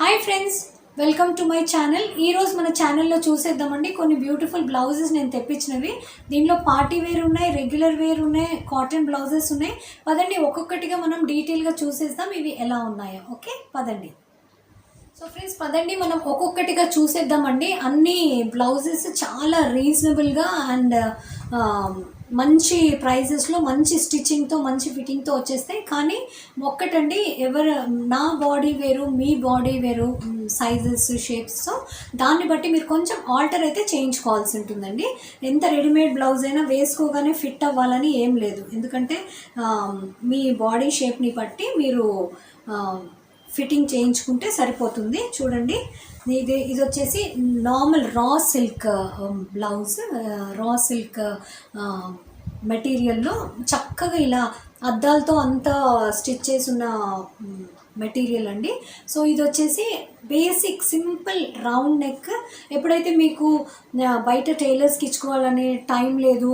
Hi friends, welcome to my channel. ఈరోజు మన ఛానల్లో చూసేద్దామండి కొన్ని బ్యూటిఫుల్ బ్లౌజెస్ నేను తెప్పించినవి. దీనిలో పార్టీ వేర్ ఉన్నాయి, రెగ్యులర్ వేర్ ఉన్నాయి, కాటన్ బ్లౌజెస్ ఉన్నాయి. పదండి ఒక్కొక్కటిగా మనం డీటెయిల్గా చూసేద్దాం ఇవి ఎలా ఉన్నాయో. ఓకే పదండి. సో ఫ్రెండ్స్ పదండి మనం ఒక్కొక్కటిగా చూసేద్దామండి. అన్ని బ్లౌజెస్ చాలా రీజనబుల్గా అండ్ మంచి ప్రైజెస్లో మంచి స్టిచ్చింగ్తో మంచి ఫిట్టింగ్తో వచ్చేస్తాయి. కానీ ఒక్కటండి, నా బాడీ వేరు మీ బాడీ వేరు, సైజెస్ షేప్స్తో దాన్ని బట్టి మీరు కొంచెం ఆల్టర్ అయితే చేయించుకోవాల్సి ఉంటుందండి. ఎంత రెడీమేడ్ బ్లౌజ్ అయినా వేసుకోగానే ఫిట్ అవ్వాలని ఏం లేదు. ఎందుకంటే మీ బాడీ షేప్ని బట్టి మీరు ఫిట్టింగ్ చేయించుకుంటే సరిపోతుంది. చూడండి, ఇది వచ్చేసి normal raw silk blouse, raw silk మెటీరియల్లో చక్కగా ఇలా అద్దాలతో అంతా స్టిచ్ చేసి ఉన్న మెటీరియల్ అండి. సో ఇది వచ్చేసి బేసిక్ సింపుల్ రౌండ్ నెక్. ఎప్పుడైతే మీకు బయట టైలర్స్కి ఇచ్చుకోవాలనే టైం లేదు,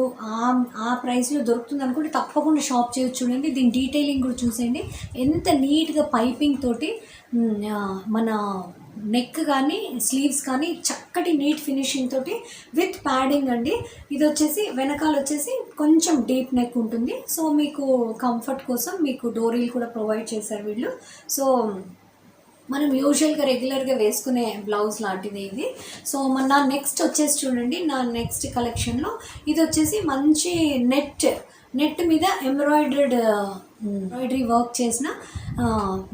ఆ ప్రైస్లో దొరుకుతుంది అనుకుంటే తప్పకుండా షాప్ చేయొచ్చు. చూడండి, దీని డీటెయిలింగ్ కూడా చూసేయండి. ఎంత నీట్గా పైపింగ్ తోటి మన నెక్ కానీ స్లీవ్స్ కానీ చక్కటి నీట్ ఫినిషింగ్ తోటి విత్ ప్యాడింగ్ అండి. ఇది వచ్చేసి వెనకాల వచ్చేసి కొంచెం డీప్ నెక్ ఉంటుంది. సో మీకు కంఫర్ట్ కోసం మీకు డోరీలు కూడా ప్రొవైడ్ చేశారు వీళ్ళు. సో మనం యూజువల్గా రెగ్యులర్గా వేసుకునే బ్లౌజ్ లాంటిది ఇది. సో నా నెక్స్ట్ వచ్చేసి చూడండి, నా నెక్స్ట్ కలెక్షన్లో ఇది వచ్చేసి మంచి నెట్ మీద ఎంబ్రాయిడరీ వర్క్ చేసిన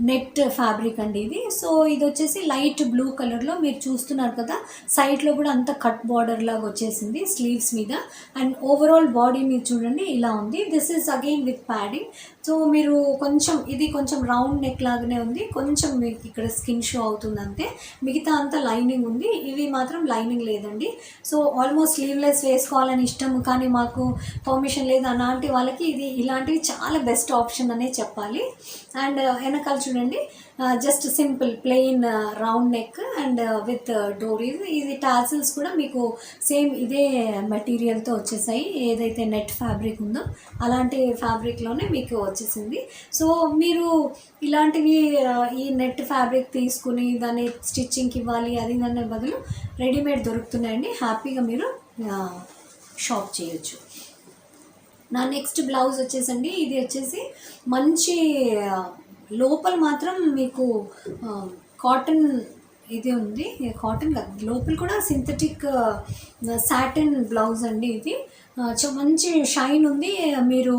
నెట్ ఫ్యాబ్రిక్ అండి ఇది. సో ఇది వచ్చేసి లైట్ బ్లూ కలర్లో మీరు చూస్తున్నారు కదా, సైడ్లో కూడా అంత కట్ బార్డర్ లాగా వచ్చేసింది స్లీవ్స్ మీద. అండ్ ఓవరాల్ బాడీ మీద చూడండి ఇలా ఉంది. This is again with padding. So మీరు ఇది కొంచెం రౌండ్ నెక్ లాగానే ఉంది, కొంచెం మీకు ఇక్కడ స్కిన్ షో అవుతుంది అంతే. మిగతా అంతా లైనింగ్ ఉంది, ఇవి మాత్రం లైనింగ్ లేదండి. సో ఆల్మోస్ట్ స్లీవ్లెస్ వేసుకోవాలని ఇష్టం కానీ మాకు పర్మిషన్ లేదు అలాంటి వాళ్ళకి ఇలాంటివి చాలా బెస్ట్ ఆప్షన్ అనే చెప్పాలి. అండ్ వెనకాల చూడండి, just simple plain round neck and with dories. ఇది టాసిల్స్ కూడా మీకు సేమ్ ఇదే మెటీరియల్తో వచ్చేసాయి. ఏదైతే నెట్ ఫ్యాబ్రిక్ ఉందో అలాంటి ఫ్యాబ్రిక్లోనే మీకు వచ్చేసింది. సో మీరు ఇలాంటివి ఈ నెట్ ఫ్యాబ్రిక్ తీసుకుని దాన్ని స్టిచ్చింగ్కి ఇవ్వాలి అది దాని బదులు రెడీమేడ్ దొరుకుతున్నాయండి. హ్యాపీగా మీరు షాప్ చేయొచ్చు. నా నెక్స్ట్ బ్లౌజ్ వచ్చేసండి, ఇది వచ్చేసి మంచి లోపల మాత్రం మీకు కాటన్ ఇది ఉంది, కాటన్ కాదు లోపల కూడా సింథటిక్ సాటిన్ బ్లౌజ్ అండి ఇది. మంచి షైన్ ఉంది. మీరు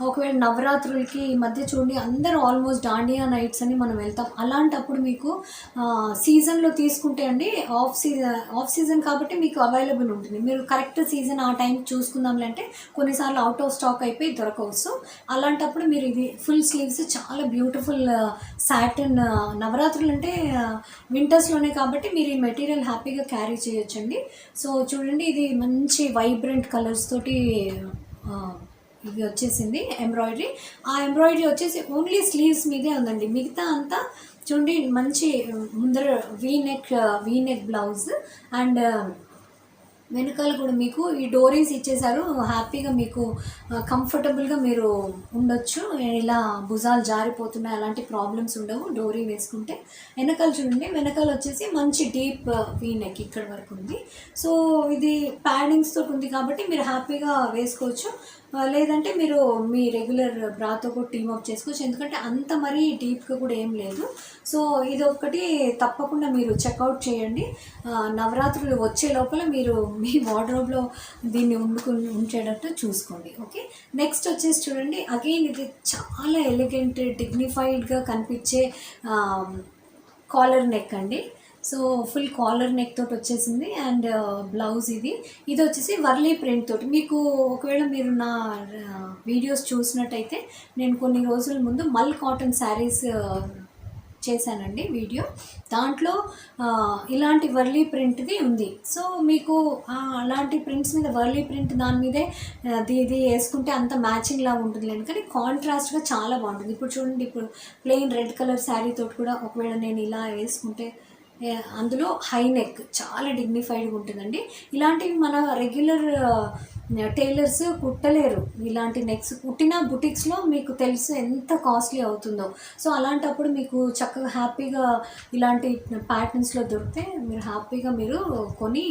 ఒకవేళ నవరాత్రులకి ఈ మధ్య చూడండి అందరూ ఆల్మోస్ట్ దాండియా నైట్స్ అని మనం వెళ్తాం. అలాంటప్పుడు మీకు సీజన్లో తీసుకుంటే అండి, ఆఫ్ సీజన్ కాబట్టి మీకు అవైలబుల్ ఉంటుంది. మీరు కరెక్ట్ సీజన్ ఆ టైంకి చూసుకుందాంలే అంటే కొన్నిసార్లు అవుట్ ఆఫ్ స్టాక్ అయిపోయి దొరకవచ్చు. అలాంటప్పుడు మీరు ఇది ఫుల్ స్లీవ్స్ చాలా బ్యూటిఫుల్ సాటిన్, నవరాత్రులు అంటే వింటర్స్లోనే కాబట్టి మీరు ఈ మెటీరియల్ హ్యాపీగా క్యారీ చేయొచ్చండి. సో చూడండి, ఇది మంచి వైబ్రెంట్ కలర్స్ తోటి ఇది వచ్చేసింది ఎంబ్రాయిడరీ. ఆ ఎంబ్రాయిడరీ వచ్చేసి ఓన్లీ స్లీవ్స్ మీదే ఉందండి. మిగతా అంతా చూడండి మంచి ముందర వీ నెక్ బ్లౌజ్ అండ్ వెనకాల కూడా మీకు ఈ డోరీస్ ఇచ్చేసారు. హ్యాపీగా మీకు కంఫర్టబుల్గా మీరు ఉండొచ్చు. ఇలా భుజాలు జారిపోతున్నాయి అలాంటి ప్రాబ్లమ్స్ ఉండవు డోరీ వేసుకుంటే. వెనకాల చూడండి, వెనకాల వచ్చేసి మంచి డీప్ వీ నెక్ ఇక్కడ వరకు ఉంది. సో ఇది ప్యాడింగ్స్ తోటి ఉంది కాబట్టి మీరు హ్యాపీగా వేసుకోవచ్చు. లేదంటే మీరు మీ రెగ్యులర్ బ్రాతో కూడా టీమప్ చేసుకోవచ్చు, ఎందుకంటే అంత మరీ డీప్గా కూడా ఏం లేదు. సో ఇది ఒకటి తప్పకుండా మీరు చెక్అవుట్ చేయండి. నవరాత్రులు వచ్చే లోపల మీరు మీ వార్డ్రోబ్లో దీన్ని ఉంచేటట్టు చూసుకోండి. ఓకే, నెక్స్ట్ వచ్చేసి చూడండి, అగైన్ ఇది చాలా ఎలిగెంట్ డిగ్నిఫైడ్గా కనిపించే కాలర్ నెక్ అండి. సో ఫుల్ కాలర్ నెక్ తోటి వచ్చేసింది. అండ్ బ్లౌజ్ ఇది వచ్చేసి వర్లీ ప్రింట్ తోటి. మీకు ఒకవేళ మీరు నా వీడియోస్ చూసినట్టయితే నేను కొన్ని రోజుల ముందు మల్ కాటన్ శారీస్ చేశానండి వీడియో. దాంట్లో ఇలాంటి వర్లీ ప్రింట్ది ఉంది. సో మీకు అలాంటి ప్రింట్స్ మీద వర్లీ ప్రింట్ దాని మీదే ఇది వేసుకుంటే అంత మ్యాచింగ్ లాగా ఉంటుంది లేదు, కానీ కాంట్రాస్ట్గా చాలా బాగుంటుంది. ఇప్పుడు చూడండి, ఇప్పుడు ప్లెయిన్ రెడ్ కలర్ శారీ తోటి కూడా ఒకవేళ నేను ఇలా వేసుకుంటే అందులో హై నెక్ చాలా డిగ్నిఫైడ్గా ఉంటుందండి. ఇలాంటివి మన రెగ్యులర్ టైలర్స్ కుట్టలేరు ఇలాంటి నెక్స్. కుట్టిన బుటిక్స్లో మీకు తెలుసు ఎంత కాస్ట్లీ అవుతుందో. సో అలాంటప్పుడు మీకు చక్కగా హ్యాపీగా ఇలాంటి ప్యాటర్న్స్లో దొరికితే మీరు హ్యాపీగా మీరు కొని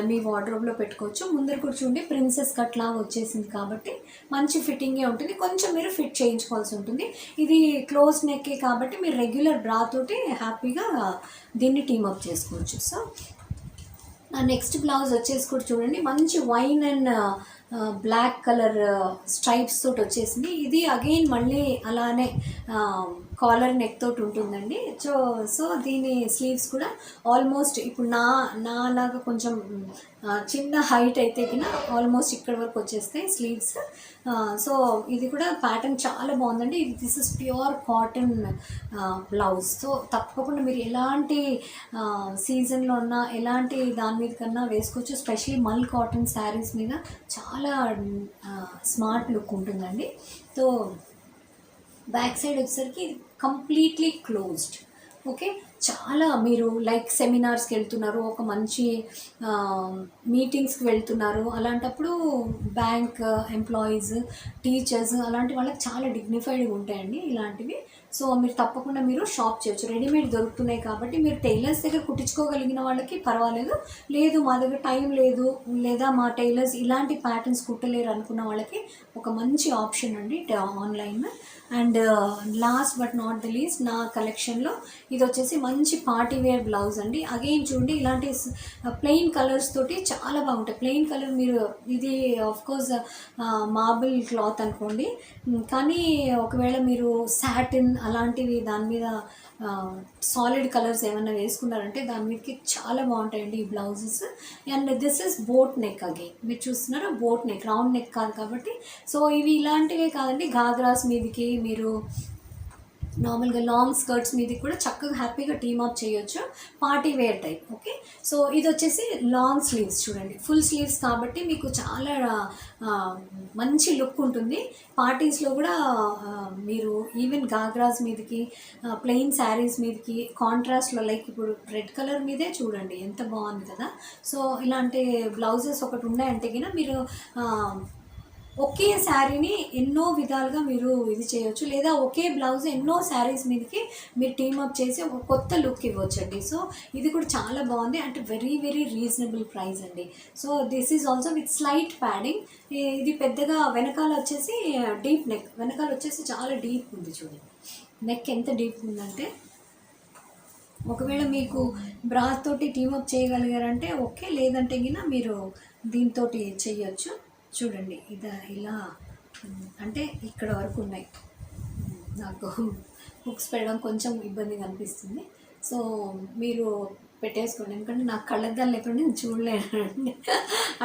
మీ వార్డ్రోబ్లో పెట్టుకోవచ్చు. ముందర కూడా చూడండి ప్రిన్సెస్ కట్ లాగా వచ్చేసింది కాబట్టి మంచి ఫిట్టింగే ఉంటుంది. కొంచెం మీరు ఫిట్ చేయించుకోవాల్సి ఉంటుంది. ఇది క్లోజ్ నెక్ కాబట్టి మీరు రెగ్యులర్ బ్రా తోటి హ్యాపీగా దీన్ని టీమప్ చేసుకోవచ్చు. సో నా నెక్స్ట్ బ్లౌజ్ వచ్చేసి కూడా చూడండి మంచి wine and black colour stripes తోటి వచ్చేసింది. ఇది అగైన్ మళ్ళీ అలానే కాలర్ నెక్ తోటి ఉంటుందండి. సో దీని స్లీవ్స్ కూడా ఆల్మోస్ట్ ఇప్పుడు నాలాగా కొంచెం చిన్న హైట్ అయితే కన్నా ఆల్మోస్ట్ ఇక్కడ వరకు వచ్చేస్తాయి స్లీవ్స్. సో ఇది కూడా ప్యాటర్న్ చాలా బాగుందండి. This is pure cotton blouse. So తప్పకుండా మీరు ఎలాంటి సీజన్లో ఉన్నా ఎలాంటి దాని మీద కన్నా వేసుకోవచ్చు. ఎస్పెషలీ మల్ కాటన్ శారీస్ మీద చాలా స్మార్ట్ లుక్ ఉంటుందండి. సో బ్యాక్ సైడ్ వచ్చేసరికి కంప్లీట్లీ క్లోజ్డ్. ఓకే, చాలా మీరు లైక్ సెమినార్స్కి వెళ్తున్నారు, ఒక మంచి మీటింగ్స్కి వెళ్తున్నారు, అలాంటప్పుడు బ్యాంక్ ఎంప్లాయీస్, టీచర్స్ అలాంటి వాళ్ళకి చాలా డిగ్నిఫైడ్గా ఉంటాయండి ఇలాంటివి. సో మీరు తప్పకుండా మీరు షాప్ చేయొచ్చు. రెడీమేడ్ దొరుకుతున్నాయి కాబట్టి మీరు టైలర్స్ దగ్గర కుట్టించుకోగలిగిన వాళ్ళకి పర్వాలేదు. లేదు మా దగ్గర టైం లేదు, లేదా మా టైలర్స్ ఇలాంటి ప్యాటర్న్స్ కుట్టలేరు అనుకున్న వాళ్ళకి ఒక మంచి ఆప్షన్ అండి online. And last but not the least నా కలెక్షన్లో ఇది వచ్చేసి మంచి పార్టీ వేర్ బ్లౌజ్ అండి. అగైన్ చూడండి ఇలాంటి ప్లెయిన్ కలర్స్ తోటి చాలా బాగుంటాయి. ప్లెయిన్ కలర్ మీరు ఇది ఆఫ్కోర్స్ మార్బుల్ క్లాత్ అనుకోండి, కానీ ఒకవేళ మీరు సాటిన్ అలాంటివి దాని మీద సాలిడ్ కలర్స్ ఏమైనా వేసుకున్నారంటే దాని మీదకి చాలా బాగుంటాయండి ఈ blouses. And this is boat neck. Again మీరు చూస్తున్నారా బోట్ నెక్, రౌండ్ నెక్ కాదు కాబట్టి. సో ఇవి ఇలాంటివే కాదండి, గాగ్రాస్ మీదకి మీరు నార్మల్గా లాంగ్ స్కర్ట్స్ మీది కూడా చక్కగా హ్యాపీగా టీమప్ చేయొచ్చు, party wear type. Okay, so ఇది వచ్చేసి లాంగ్ స్లీవ్స్ చూడండి, ఫుల్ స్లీవ్స్ కాబట్టి మీకు చాలా మంచి లుక్ ఉంటుంది. పార్టీస్లో కూడా మీరు ఈవెన్ గాగ్రాస్ మీదకి ప్లెయిన్ శారీస్ మీదకి కాంట్రాస్ట్లో లైక్ ఇప్పుడు రెడ్ కలర్ మీదే చూడండి ఎంత బాగుంది కదా. సో ఇలాంటి బ్లౌజెస్ ఒకటి ఉన్నాయంటే కినా మీరు ఒకే శారీని ఎన్నో విధాలుగా మీరు ఇది చేయొచ్చు, లేదా ఒకే బ్లౌజ్ ఎన్నో శారీస్ మీదకి మీరు టీమప్ చేసి ఒక కొత్త లుక్ ఇవ్వచ్చండి. సో ఇది కూడా చాలా బాగుంది, అంటే వెరీ వెరీ రీజనబుల్ ప్రైస్ అండి. So this is also with slight padding. ఇది పెద్దగా వెనకాల వచ్చేసి డీప్ నెక్, వెనకాల వచ్చేసి చాలా డీప్ ఉంది చూడండి. నెక్ ఎంత డీప్ ఉందంటే ఒకవేళ మీకు బ్రా తోటి టీమప్ చేయగలిగారంటే ఓకే, లేదంటే గిన మీరు దీంతో చెయ్యొచ్చు. చూడండి ఇది ఇలా అంటే ఇక్కడ వరకు ఉన్నాయి. నాకు హుక్స్ పెట్టడం కొంచెం ఇబ్బందిగా అనిపిస్తుంది. సో మీరు పెట్టేసుకోండి, ఎందుకంటే నాకు కళ్ళద్దాలు లేకుండా నేను చూడలేనండి.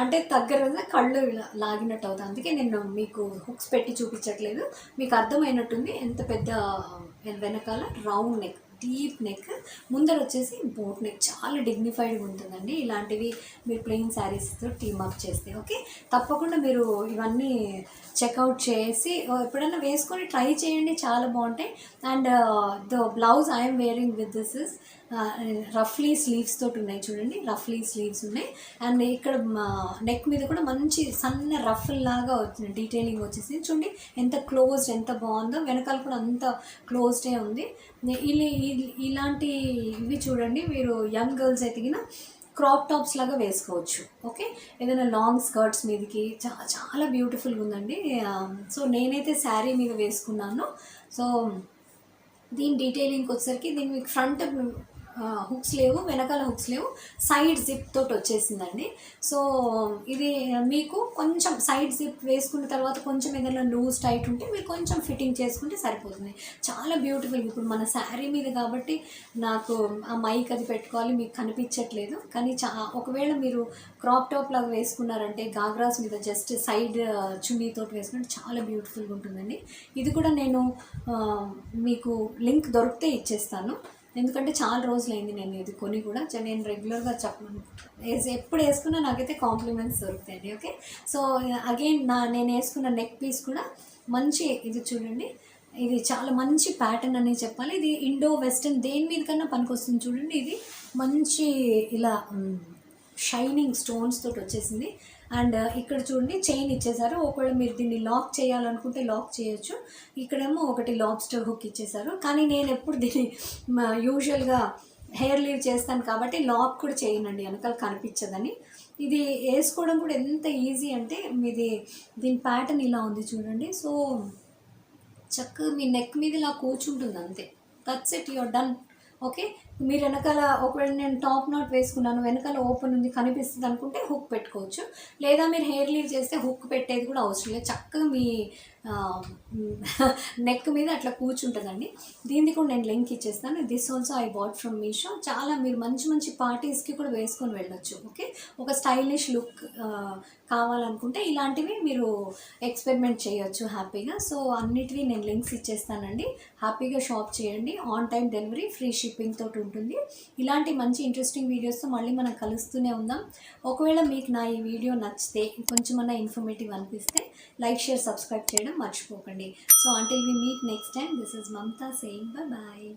అంటే దగ్గర కళ్ళు ఇలా లాగినట్టు అవుతుంది, అందుకే నేను మీకు హుక్స్ పెట్టి చూపించట్లేదు. మీకు అర్థమైనట్టుంది ఎంత పెద్ద వెనకాల రౌండ్ నెక్, డీప్ నెక్, ముందర వచ్చేసి బోట్ నెక్, చాలా డిగ్నిఫైడ్గా ఉంటుందండి ఇలాంటివి మీరు ప్లెయిన్ శారీస్తో టీమప్ చేస్తే. ఓకే, తప్పకుండా మీరు ఇవన్నీ చెక్అవుట్ చేసి ఎప్పుడైనా వేసుకొని ట్రై చేయండి, చాలా బాగుంటాయి. And the blouse I'm wearing with this is ruffly sleeves తోటి ఉన్నాయి చూడండి, రఫ్లీ స్లీవ్స్ ఉన్నాయి. అండ్ ఇక్కడ నెక్ మీద కూడా మంచి సన్న రఫల్ లాగా వచ్చింది, డీటెయిలింగ్ వచ్చేసి చూడండి ఎంత క్లోజ్డ్, ఎంత బాగుందో. వెనకాల కూడా అంత క్లోజ్డే ఉంది. ఇలాంటి ఇవి చూడండి మీరు యంగ్ గర్ల్స్ అయితే కినా క్రాప్ టాప్స్ లాగా వేసుకోవచ్చు. ఓకే, ఏదైనా లాంగ్ స్కర్ట్స్ మీదకి చాలా బ్యూటిఫుల్గా ఉందండి. సో నేనైతే శారీ మీద వేసుకున్నాను. సో దీని డీటెయిలింగ్కి వచ్చేసరికి దీని మీకు ఫ్రంట్ హుక్స్ లేవు, వెనకాల హుక్స్ లేవు, సైడ్ జిప్ తోటి వచ్చేసిందండి. సో ఇది మీకు కొంచెం సైడ్ జిప్ వేసుకున్న తర్వాత కొంచెం ఏదైనా లూజ్ టైట్ ఉంటే మీరు కొంచెం ఫిట్టింగ్ చేసుకుంటే సరిపోతుంది. చాలా బ్యూటిఫుల్. ఇప్పుడు మన శారీ మీద కాబట్టి నాకు ఆ మైక్ అది పెట్టుకోవాలి, మీకు కనిపించట్లేదు, కానీ ఒకవేళ మీరు క్రాప్ టాప్ లాగా వేసుకున్నారంటే గాగ్రాస్ మీద జస్ట్ సైడ్ చున్నీతోటి వేసుకుంటే చాలా బ్యూటిఫుల్గా ఉంటుందండి. ఇది కూడా నేను మీకు లింక్ దొరికితే ఇచ్చేస్తాను, ఎందుకంటే చాలా రోజులైంది నేను ఇది కొని కూడా. నేను రెగ్యులర్గా చెప్పను, ఎప్పుడు వేసుకున్నా నాకైతే కాంప్లిమెంట్స్ దొరుకుతాయండి. ఓకే, సో అగైన్ నేను వేసుకున్న నెక్ పీస్ కూడా మంచి, ఇది చూడండి, ఇది చాలా మంచి ప్యాటర్న్ అని చెప్పాలి. ఇది ఇండో వెస్టర్న్ దేని మీద కన్నా పనికొస్తుంది చూడండి. ఇది మంచి ఇలా షైనింగ్ స్టోన్స్ తోటి వచ్చేసింది. అండ్ ఇక్కడ చూడండి చైన్ ఇచ్చేసారు. ఒకవేళ మీరు దీన్ని లాక్ చేయాలనుకుంటే లాక్ చేయొచ్చు. ఇక్కడేమో ఒకటి లాబ్స్టర్ హుక్ ఇచ్చేసారు. కానీ నేను ఎప్పుడు దీన్ని యూజువల్గా హెయిర్ లీవ్ చేస్తాను కాబట్టి లాక్ కూడా చేయనండి, వెనకాల కనిపించదని. ఇది వేసుకోవడం కూడా ఎంత ఈజీ అంటే మీది దీని ప్యాటర్న్ ఇలా ఉంది చూడండి. సో చక్కగా మీ నెక్ మీద ఇలా కూర్చుంటుంది అంతే. That's it, your done. Okay, మీరు వెనకాల ఒకవేళ నేను టాప్ నాట్ వేసుకున్నాను, వెనకాల ఓపెన్ ఉంది కనిపిస్తుంది అనుకుంటే హుక్ పెట్టుకోవచ్చు. లేదా మీరు హెయిర్ లీవ్ చేస్తే హుక్ పెట్టేది కూడా అవసరం లేదు, చక్కగా మీ నెక్ మీద అట్లా కూర్చుంటుందండి. దీన్ని కూడా నేను లింక్ ఇచ్చేస్తాను. This also I bought from Meesho. చాలా మీరు మంచి మంచి పార్టీస్కి కూడా వేసుకొని వెళ్ళొచ్చు. ఓకే, ఒక స్టైలిష్ లుక్ కావాలనుకుంటే ఇలాంటివి మీరు ఎక్స్పెరిమెంట్ చేయొచ్చు హ్యాపీగా. సో అన్నిటివి నేను లింక్స్ ఇచ్చేస్తానండి. హ్యాపీగా షాప్ చేయండి. On time delivery, free shipping తోటి ఉంటుంది. ఇలాంటి మంచి ఇంట్రెస్టింగ్ వీడియోస్తో మళ్ళీ మనం కలుస్తూనే ఉందాం. ఒకవేళ మీకు నా ఈ వీడియో నచ్చితే, కొంచెమన్నా ఇన్ఫర్మేటివ్ అనిపిస్తే లైక్, షేర్, సబ్స్క్రైబ్ చేయడం మర్చిపోకండి. So until we meet next time, this is Mamta saying bye bye.